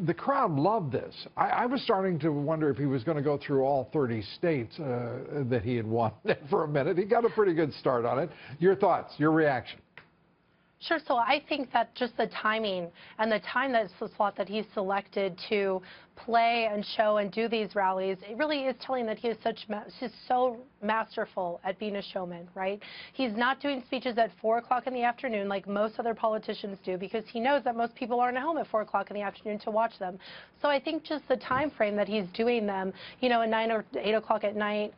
the crowd loved this. I was starting to wonder if he was going to go through all 30 states that he had won for a minute. He got a pretty good start on it. Your thoughts, your reaction? Sure. So I think that just the timing and the time that's the slot that he's selected to play and show and do these rallies, it really is telling that he is he's so masterful at being a showman, right? He's not doing speeches at 4 o'clock in the afternoon like most other politicians do, because he knows that most people aren't at home at 4 o'clock in the afternoon to watch them. So I think just the time frame that he's doing them, you know, at 9 or 8 o'clock at night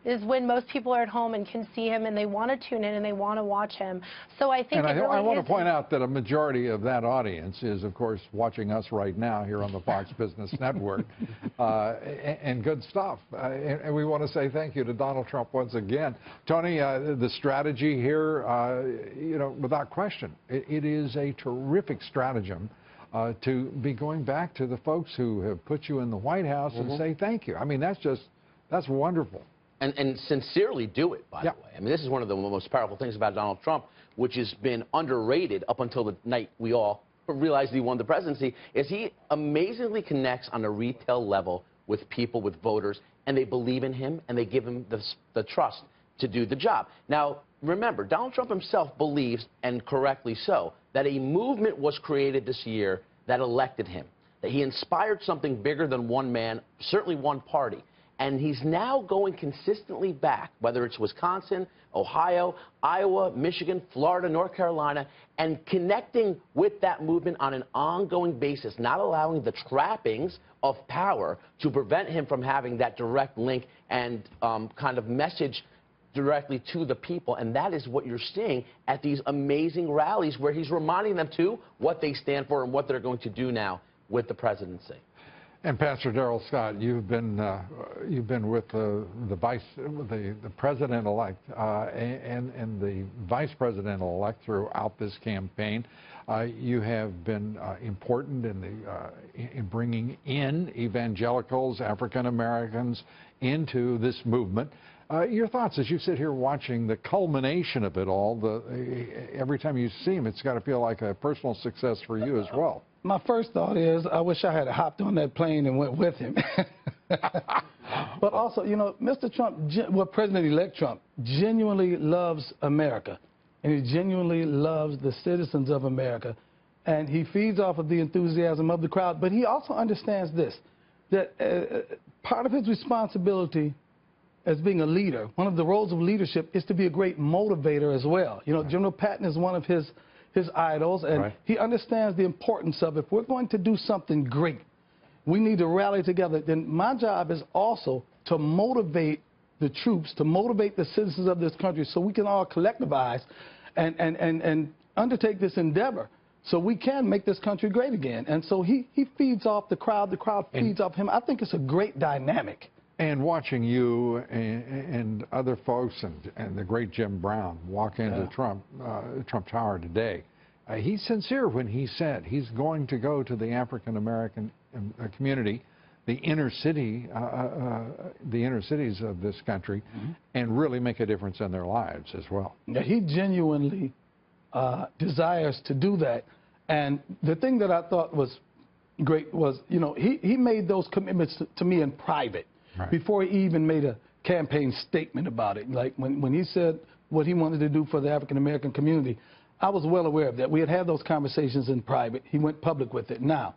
is when most people are at home and can see him and they want to tune in and they want to watch him. So I think I want to point out that a majority of that audience is, of course, watching us right now here on the Fox Business Network, and good stuff. And we want to say thank you to Donald Trump once again. Tony, the strategy here, you know, without question, it is a terrific stratagem to be going back to the folks who have put you in the White House and say thank you. I mean, that's wonderful. And sincerely do it, by the way. I mean, this is one of the most powerful things about Donald Trump, which has been underrated up until the night we all realized he won the presidency, is he amazingly connects on a retail level with people, with voters, and they believe in him, and they give him the trust to do the job. Now, remember, Donald Trump himself believes, and correctly so, that a movement was created this year that elected him, that he inspired something bigger than one man, certainly one party. And he's now going consistently back, whether it's Wisconsin, Ohio, Iowa, Michigan, Florida, North Carolina, and connecting with that movement on an ongoing basis, not allowing the trappings of power to prevent him from having that direct link and kind of message directly to the people. And that is what you're seeing at these amazing rallies, where he's reminding them to what they stand for and what they're going to do now with the presidency. And Pastor Darrell Scott, you've been with the president-elect and the vice president-elect throughout this campaign. You have been important in bringing in evangelicals, African Americans into this movement. Your thoughts as you sit here watching the culmination of it all? Every time you see him, it's got to feel like a personal success for you as well. My first thought is, I wish I had hopped on that plane and went with him. But also, you know, Mr. Trump, well, President-elect Trump, genuinely loves America. And he genuinely loves the citizens of America. And he feeds off of the enthusiasm of the crowd. But he also understands this, that part of his responsibility as being a leader, one of the roles of leadership is to be a great motivator as well. You know, General Patton is one of his idols, and he understands the importance of, if we're going to do something great, we need to rally together. Then my job is also to motivate the troops, to motivate the citizens of this country, so we can all collectivize and undertake this endeavor so we can make this country great again. And so he feeds off the crowd feeds off him. I think it's a great dynamic. And watching you and other folks and the great Jim Brown walk into Trump Tower today, he's sincere when he said he's going to go to the African American community, the inner cities of this country, and really make a difference in their lives as well. Yeah, he genuinely desires to do that. And the thing that I thought was great was, you know, he made those commitments to me in private. Before he even made a campaign statement about it. Like when he said what he wanted to do for the African American community, I was well aware of that. We had those conversations in private. He went public with it. Now,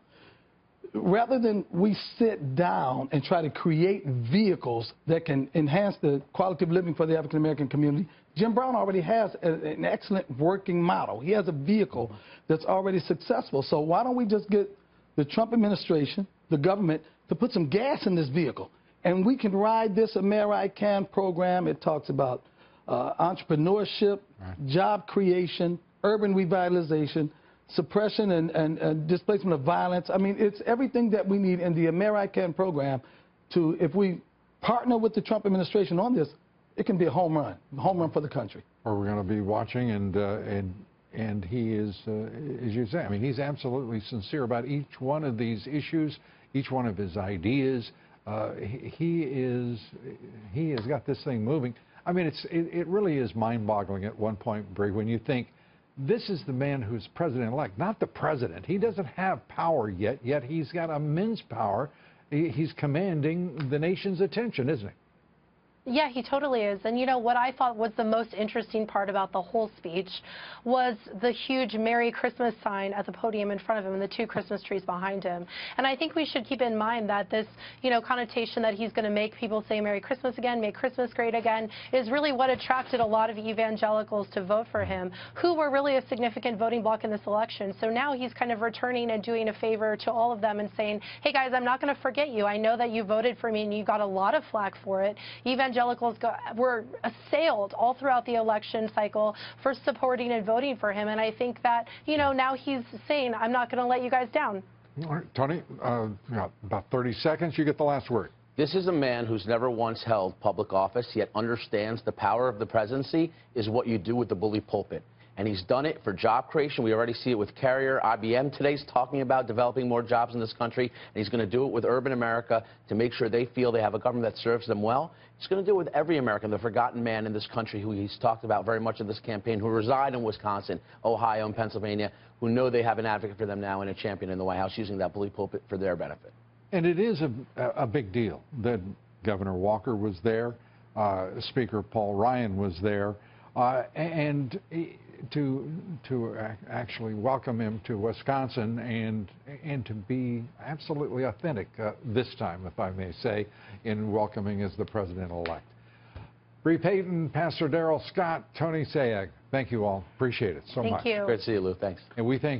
rather than we sit down and try to create vehicles that can enhance the quality of living for the African American community, Jim Brown already has an excellent working model. He has a vehicle that's already successful. So why don't we just get the Trump administration, the government, to put some gas in this vehicle? And we can ride this American program. It talks about entrepreneurship, job creation, urban revitalization, suppression and displacement of violence. I mean, it's everything that we need in the American program to, if we partner with the Trump administration on this, it can be a home run for the country. Or we're going to be watching, and he is, as you say, I mean, he's absolutely sincere about each one of these issues, each one of his ideas. He has got this thing moving. I mean, it really is mind-boggling at one point, Bree, when you think this is the man who's president-elect, not the president. He doesn't have power yet he's got immense power. He's commanding the nation's attention, isn't he? Yeah, he totally is. And you know, what I thought was the most interesting part about the whole speech was the huge Merry Christmas sign at the podium in front of him and the 2 Christmas trees behind him. And I think we should keep in mind that this, you know, connotation that he's going to make people say Merry Christmas again, make Christmas great again, is really what attracted a lot of evangelicals to vote for him, who were really a significant voting bloc in this election. So now he's kind of returning and doing a favor to all of them and saying, hey guys, I'm not going to forget you. I know that you voted for me and you got a lot of flack for it. Evangelicals were assailed all throughout the election cycle for supporting and voting for him. And I think that, you know, now he's saying, I'm not going to let you guys down. All right, Tony, about 30 seconds. You get the last word. This is a man who's never once held public office, yet understands the power of the presidency is what you do with the bully pulpit. And he's done it for job creation. We already see it with Carrier. IBM today's talking about developing more jobs in this country, and he's going to do it with urban America to make sure they feel they have a government that serves them well. He's going to do it with every American, the forgotten man in this country who he's talked about very much in this campaign, who reside in Wisconsin, Ohio, and Pennsylvania, who know they have an advocate for them now and a champion in the White House using that bully pulpit for their benefit. And it is a big deal that Governor Walker was there, Speaker Paul Ryan was there, and to actually welcome him to Wisconsin and to be absolutely authentic this time, if I may say, in welcoming as the president-elect. Bree Payton, Pastor Darrell Scott, Tony Sayegh, thank you all. Appreciate it so much. Thank you. Great to see you, Lou. Thanks. And we thank